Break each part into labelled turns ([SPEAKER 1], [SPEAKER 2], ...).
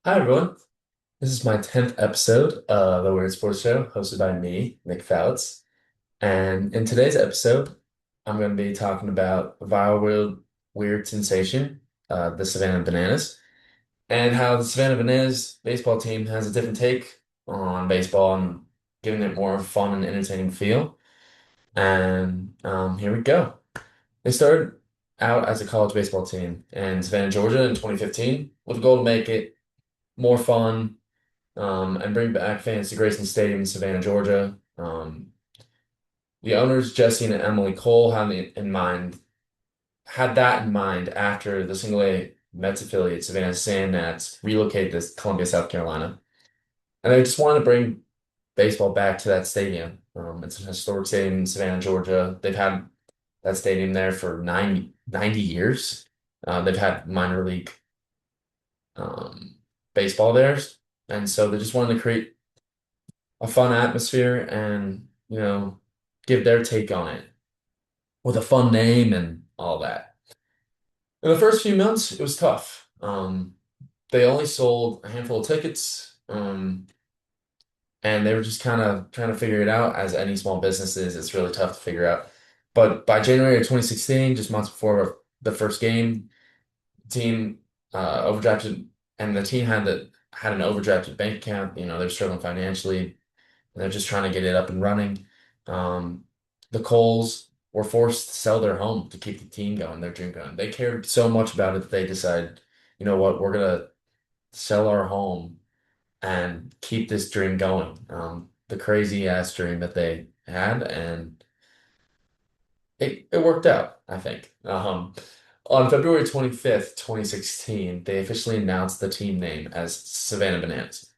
[SPEAKER 1] Hi everyone. This is my 10th episode of the Weird Sports Show, hosted by me, Nick Fouts. And in today's episode, I'm going to be talking about a viral weird sensation, the Savannah Bananas, and how the Savannah Bananas baseball team has a different take on baseball and giving it more fun and entertaining feel. And here we go. They started out as a college baseball team in Savannah, Georgia in 2015 with a goal to make it more fun and bring back fans to Grayson Stadium in Savannah, Georgia. The owners, Jesse and Emily Cole, had that in mind after the single A Mets affiliate, Savannah Sand Gnats, relocated to Columbia, South Carolina. And they just wanted to bring baseball back to that stadium. It's an historic stadium in Savannah, Georgia. They've had that stadium there for 90 years. They've had minor league um, baseball there. And so they just wanted to create a fun atmosphere and, give their take on it with a fun name and all that. In the first few months, it was tough. They only sold a handful of tickets, and they were just kind of trying to figure it out. As any small business is, it's really tough to figure out. But by January of 2016, just months before the first game, the team overdrafted, and the team had an overdrafted bank account. They're struggling financially. They're just trying to get it up and running. Um, the Coles were forced to sell their home to keep the team going, their dream going. They cared so much about it that they decided, you know what, we're gonna sell our home and keep this dream going. The crazy ass dream that they had, and it worked out, I think. On February 25th, 2016, they officially announced the team name as Savannah Bananas.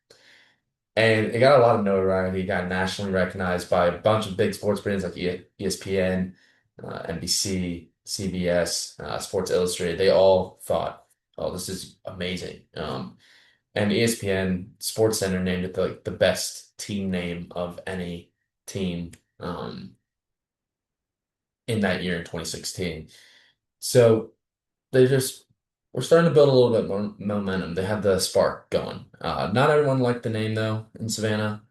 [SPEAKER 1] And it got a lot of notoriety. It got nationally recognized by a bunch of big sports brands like ESPN, NBC, CBS, Sports Illustrated. They all thought, "Oh, this is amazing." And ESPN Sports Center named it the best team name of any team um, in that year in 2016. So they just were starting to build a little bit more momentum. They had the spark going. Not everyone liked the name though in Savannah.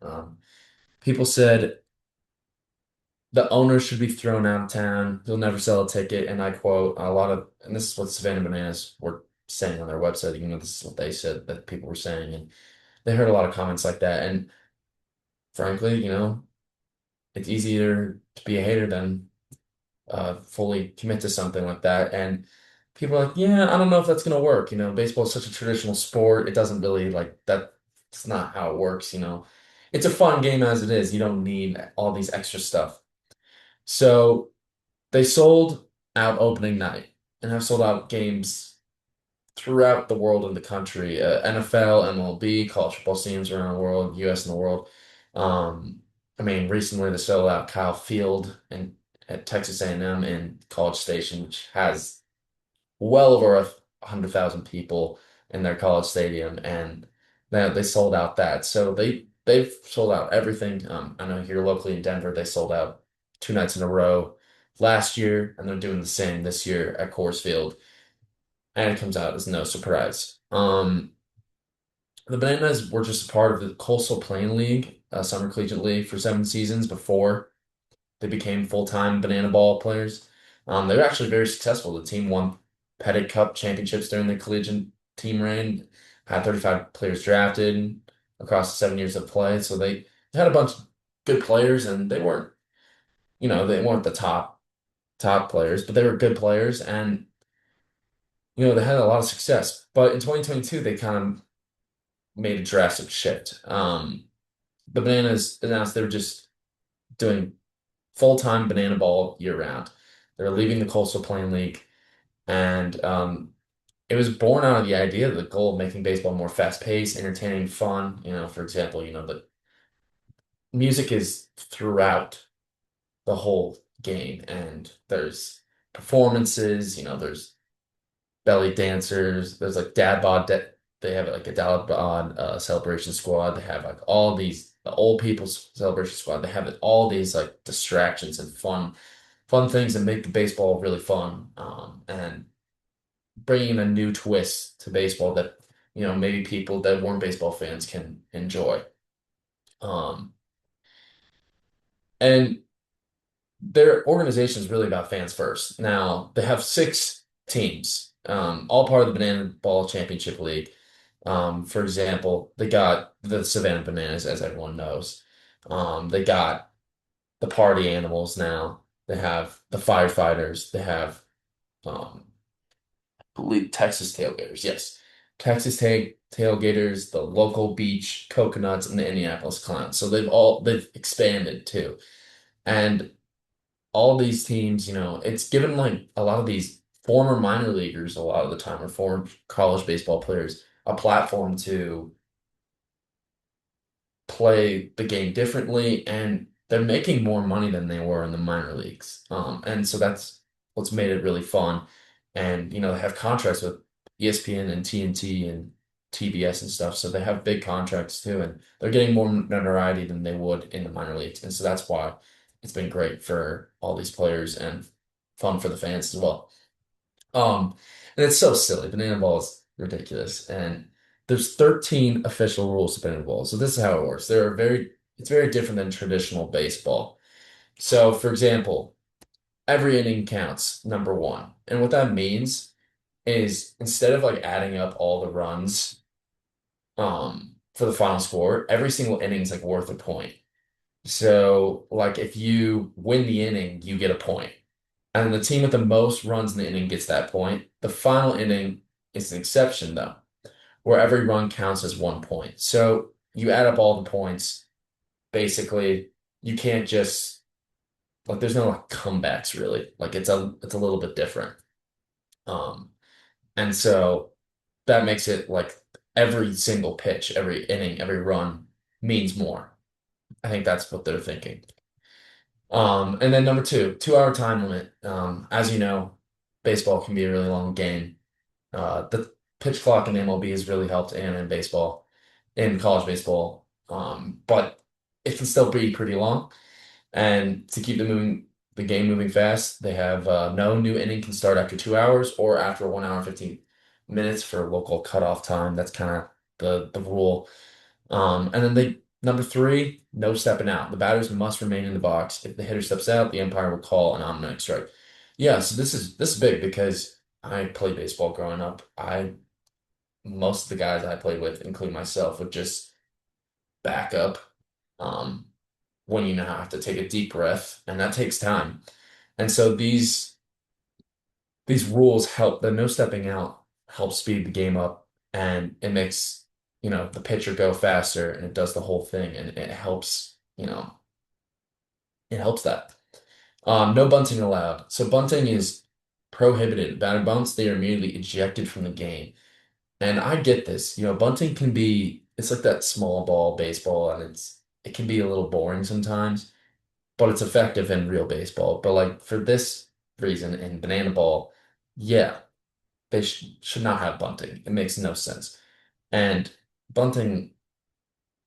[SPEAKER 1] People said the owner should be thrown out of town. He'll never sell a ticket. And I quote and this is what Savannah Bananas were saying on their website, this is what they said that people were saying. And they heard a lot of comments like that. And frankly, it's easier to be a hater than fully commit to something like that. And people are like, yeah, I don't know if that's going to work. Baseball is such a traditional sport. It doesn't really like that. It's not how it works. It's a fun game as it is. You don't need all these extra stuff. So they sold out opening night and have sold out games throughout the world and the country. NFL, MLB, college football teams around the world, US and the world. Um, I mean, recently they sold out Kyle Field and at Texas A&M in College Station, which has well over 100,000 people in their college stadium, and they sold out that. So they've sold out everything. I know here locally in Denver, they sold out 2 nights in a row last year, and they're doing the same this year at Coors Field, and it comes out as no surprise. The Bananas were just a part of the Coastal Plain League, Summer Collegiate League, for 7 seasons before they became full-time banana ball players. They were actually very successful. The team won Pettit Cup championships during the collegiate team reign, had 35 players drafted across the 7 years of play. So they had a bunch of good players, and they weren't the top players, but they were good players, and they had a lot of success. But in 2022, they kind of made a drastic shift. The Bananas announced they were just doing full-time banana ball year round. They're leaving the Coastal Plain League, and it was born out of the idea, the goal of making baseball more fast-paced, entertaining, fun. For example, the music is throughout the whole game, and there's performances. There's belly dancers. There's like dad bod. They have like a dad bod celebration squad. They have like all these the old people's celebration squad. They have all these like distractions and fun things that make the baseball really fun. And bringing a new twist to baseball that maybe people that weren't baseball fans can enjoy. Um, and their organization is really about fans first. Now, they have six teams, all part of the Banana Ball Championship League. For example, they got the Savannah Bananas, as everyone knows. They got the Party Animals now. They have the Firefighters. They have, um, I believe Texas Tailgaters. Yes, Texas Tailgaters, the local beach Coconuts, and the Indianapolis Clowns. So they've expanded too. And all these teams, it's given like a lot of these former minor leaguers a lot of the time or former college baseball players a platform to play the game differently, and they're making more money than they were in the minor leagues. And so that's what's made it really fun. And they have contracts with ESPN and TNT and TBS and stuff, so they have big contracts too, and they're getting more notoriety than they would in the minor leagues. And so that's why it's been great for all these players and fun for the fans as well. Um, and it's so silly. Banana ball is ridiculous. And there's 13 official rules to banana ball. So this is how it works. It's very different than traditional baseball. So for example, every inning counts, number one. And what that means is instead of like adding up all the runs, for the final score, every single inning is like worth a point. So like if you win the inning, you get a point. And the team with the most runs in the inning gets that point. The final inning is an exception, though, where every run counts as 1 point. So you add up all the points. Basically, you can't just like there's no like comebacks really. Like it's a little bit different. Um, and so that makes it like every single pitch, every inning, every run means more. I think that's what they're thinking. And then number two, 2 hour time limit. As you know, baseball can be a really long game. The pitch clock in MLB has really helped and in baseball, in college baseball. But it can still be pretty long. And to keep the game moving fast, they have no new inning can start after 2 hours or after 1 hour 15 minutes for local cutoff time. That's kind of the rule. And then number three, no stepping out. The batters must remain in the box. If the hitter steps out, the umpire will call an automatic strike. Yeah, so this is big because I played baseball growing up. I Most of the guys I played with, including myself, would just back up um, when you now have to take a deep breath, and that takes time. And so these rules help. The no stepping out helps speed the game up, and it makes the pitcher go faster, and it does the whole thing, and it helps. It helps that. No bunting allowed. So bunting is prohibited. Batter bunts, they are immediately ejected from the game. And I get this. Bunting can be, it's like that small ball baseball, and it can be a little boring sometimes, but it's effective in real baseball. But like for this reason in banana ball, yeah, they should not have bunting. It makes no sense. And bunting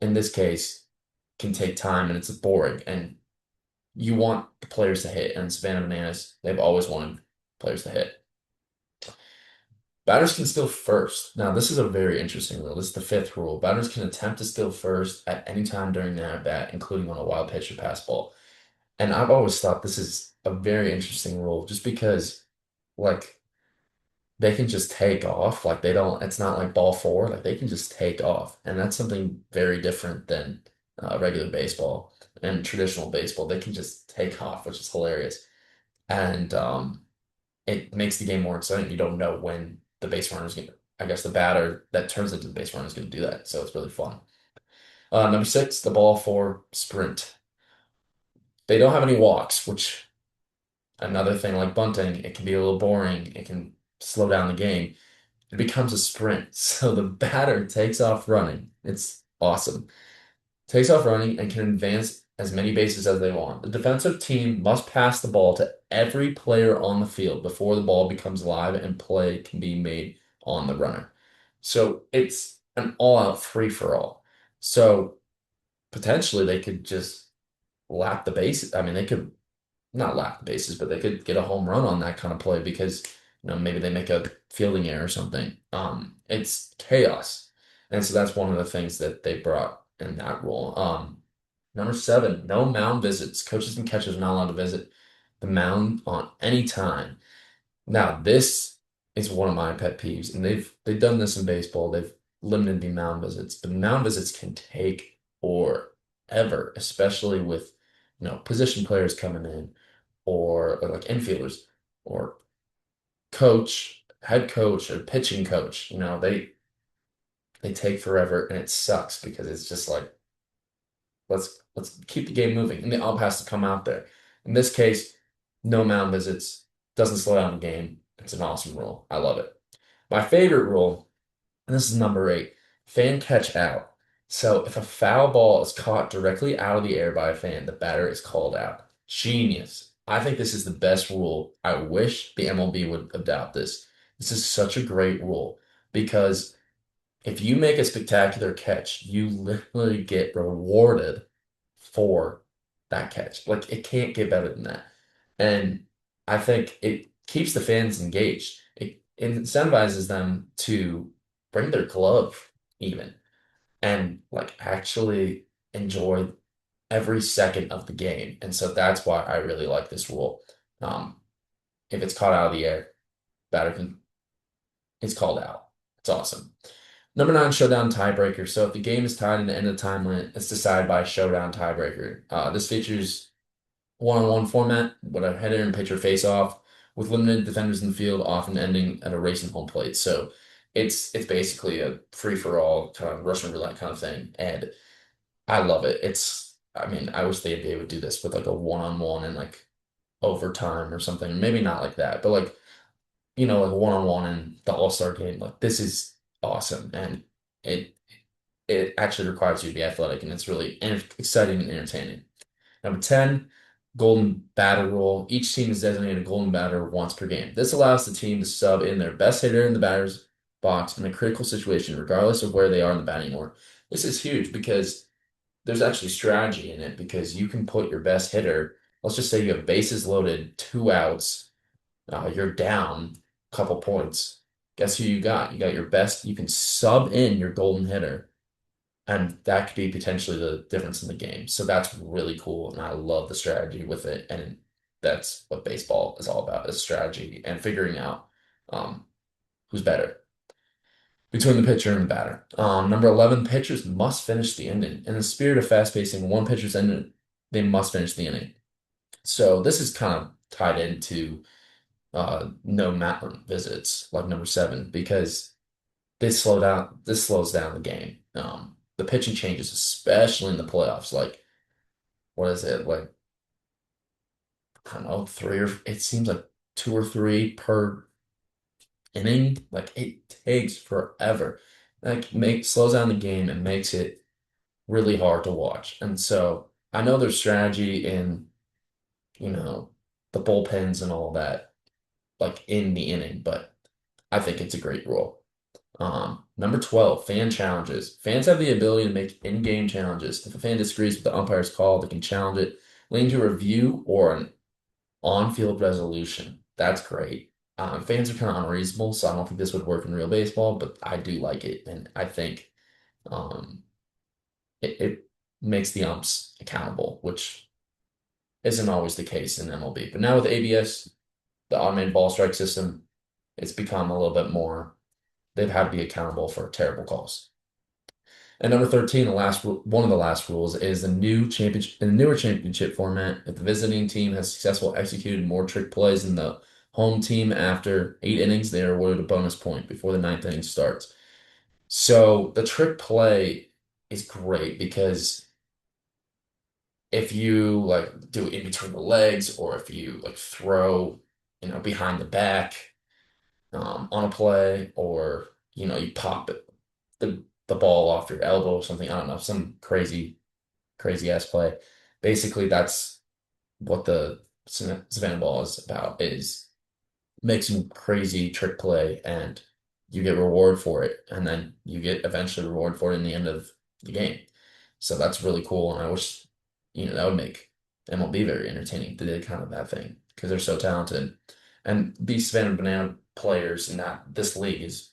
[SPEAKER 1] in this case can take time and it's boring. And you want the players to hit. And Savannah Bananas, they've always wanted players to hit. Batters can steal first. Now, this is a very interesting rule. This is the fifth rule. Batters can attempt to steal first at any time during the at bat, including on a wild pitch or pass ball. And I've always thought this is a very interesting rule just because, like, they can just take off. Like, it's not like ball four. Like, they can just take off. And that's something very different than regular baseball and traditional baseball. They can just take off, which is hilarious. And it makes the game more exciting. You don't know when the base runner is going to, I guess the batter that turns into the base runner is going to do that. So it's really fun. Number six, the ball four sprint. They don't have any walks, which another thing like bunting, it can be a little boring. It can slow down the game. It becomes a sprint. So the batter takes off running. It's awesome. Takes off running and can advance as many bases as they want. The defensive team must pass the ball to every player on the field before the ball becomes live and play can be made on the runner. So it's an all-out free-for-all. So potentially they could just lap the bases. I mean, they could not lap the bases, but they could get a home run on that kind of play because maybe they make a fielding error or something. It's chaos. And so that's one of the things that they brought in that rule. Number seven, no mound visits. Coaches and catchers are not allowed to visit the mound on any time. Now, this is one of my pet peeves, and they've done this in baseball. They've limited the mound visits, but mound visits can take forever, especially with position players coming in or like infielders or head coach or pitching coach. They take forever, and it sucks because it's just like let's keep the game moving, and the ump has to come out there. In this case, no mound visits doesn't slow down the game. It's an awesome rule. I love it. My favorite rule, and this is number eight, fan catch out. So if a foul ball is caught directly out of the air by a fan, the batter is called out. Genius. I think this is the best rule. I wish the MLB would adopt this. This is such a great rule because if you make a spectacular catch, you literally get rewarded for that catch. Like it can't get better than that. And I think it keeps the fans engaged. It incentivizes them to bring their glove even and like actually enjoy every second of the game. And so that's why I really like this rule. Um, if it's caught out of the air, batter can it's called out. It's awesome. Number nine, showdown tiebreaker. So if the game is tied in the end of the time limit, it's decided by a showdown tiebreaker. This features one-on-one format, with a hitter and pitcher face off, with limited defenders in the field, often ending at a racing home plate. So it's basically a free-for-all kind of Russian roulette kind of thing, and I love it. I mean, I wish the NBA would do this with like a one-on-one and like overtime or something. Maybe not like that, but like like a one-on-one in the All-Star game. Like this is awesome, and it it actually requires you to be athletic, and it's really exciting and entertaining. Number 10, golden batter rule. Each team is designated a golden batter once per game. This allows the team to sub in their best hitter in the batter's box in a critical situation, regardless of where they are in the batting order. This is huge because there's actually strategy in it because you can put your best hitter, let's just say you have bases loaded, two outs, you're down a couple points. Guess who you got? You got your best, you can sub in your golden hitter and that could be potentially the difference in the game. So that's really cool. And I love the strategy with it. And that's what baseball is all about, is strategy and figuring out um, who's better between the pitcher and the batter. Number 11, pitchers must finish the inning. In the spirit of fast pacing, one pitcher's ended, they must finish the inning. So this is kind of tied into no mountain visits, like number seven, because this slows down the game. The pitching changes, especially in the playoffs. Like, what is it? Like, I don't know, it seems like two or three per inning. Like, it takes forever. Like, slows down the game and makes it really hard to watch. And so I know there's strategy in, you know, the bullpens and all that, like in the inning, but I think it's a great rule. Number 12, fan challenges. Fans have the ability to make in-game challenges. If a fan disagrees with the umpire's call, they can challenge it, leading to a review or an on-field resolution. That's great. Fans are kind of unreasonable, so I don't think this would work in real baseball, but I do like it, and I think um, it makes the umps accountable, which isn't always the case in MLB. But now with ABS, the automated ball strike system, it's become a little bit more. They've had to be accountable for terrible calls. And number 13, one of the last rules is the newer championship format. If the visiting team has successfully executed more trick plays than the home team after 8 innings, they are awarded a bonus point before the ninth inning starts. So the trick play is great because if you like do it in between the legs or if you like throw, behind the back on a play or you pop the ball off your elbow or something. I don't know, some crazy ass play. Basically, that's what the Savannah ball is about, is make some crazy trick play and you get reward for it. And then you get eventually reward for it in the end of the game. So that's really cool. And I wish, that would make MLB very entertaining. They did kind of that thing because they're so talented. And the Savannah players in that this league is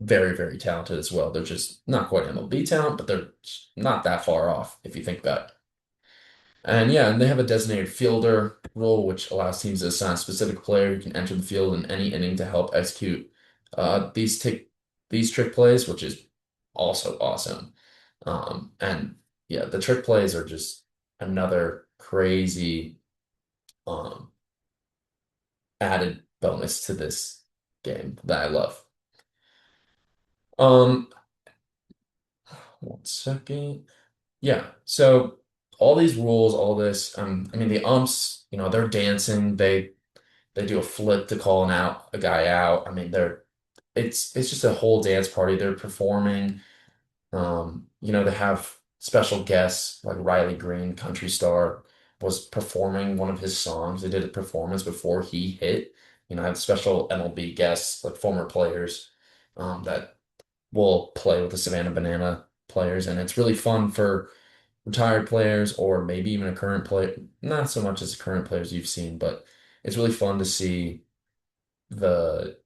[SPEAKER 1] very, very talented as well. They're just not quite MLB talent, but they're not that far off if you think about it. And yeah, and they have a designated fielder rule, which allows teams to assign a specific player who can enter the field in any inning to help execute these trick plays, which is also awesome. And yeah, the trick plays are just another crazy um, added bonus to this game that I love. Um, one second. Yeah, so all these rules, all this, I mean, the umps, they're dancing. They do a flip to call a guy out. I mean, it's just a whole dance party. They're performing. They have special guests like Riley Green, country star, was performing one of his songs. They did a performance before he hit. I have special MLB guests, like former players, that will play with the Savannah Banana players, and it's really fun for retired players or maybe even a current player. Not so much as the current players you've seen, but it's really fun to see the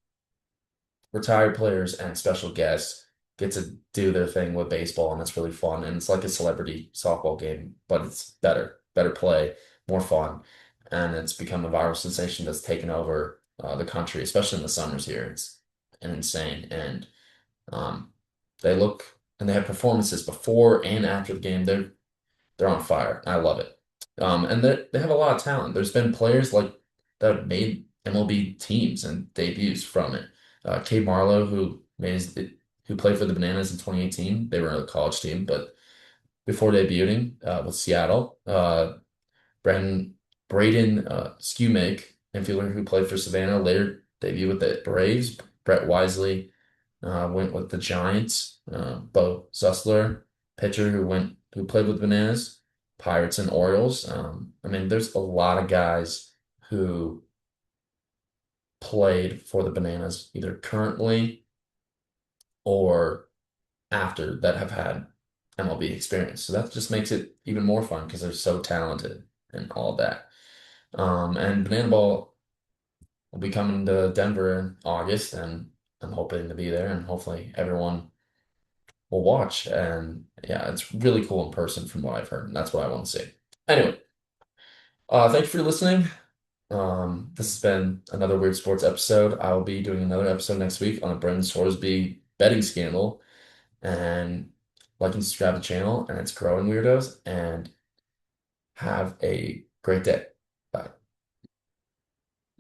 [SPEAKER 1] retired players and special guests get to do their thing with baseball, and it's really fun. And it's like a celebrity softball game, but it's better play, more fun, and it's become a viral sensation that's taken over the country, especially in the summers here. It's insane, and um, they look and they have performances before and after the game. They're on fire. I love it. And they have a lot of talent. There's been players like that have made MLB teams and debuts from it. Cade Marlowe, who played for the Bananas in 2018. They were a college team, but before debuting with Seattle, Brendan Braden Skewmake, infielder who played for Savannah, later debuted with the Braves. Brett Wisely went with the Giants. Bo Zussler, pitcher who played with Bananas, Pirates and Orioles. I mean, there's a lot of guys who played for the Bananas either currently or after that have had MLB experience. So that just makes it even more fun because they're so talented and all that. And Banana Ball will be coming to Denver in August, and I'm hoping to be there, and hopefully everyone will watch. And yeah, it's really cool in person from what I've heard, and that's what I want to see. Anyway, thank you for listening. This has been another Weird Sports episode. I'll be doing another episode next week on a Brendan Sorsby betting scandal. And like and subscribe to the channel, and it's growing weirdos. And have a great day.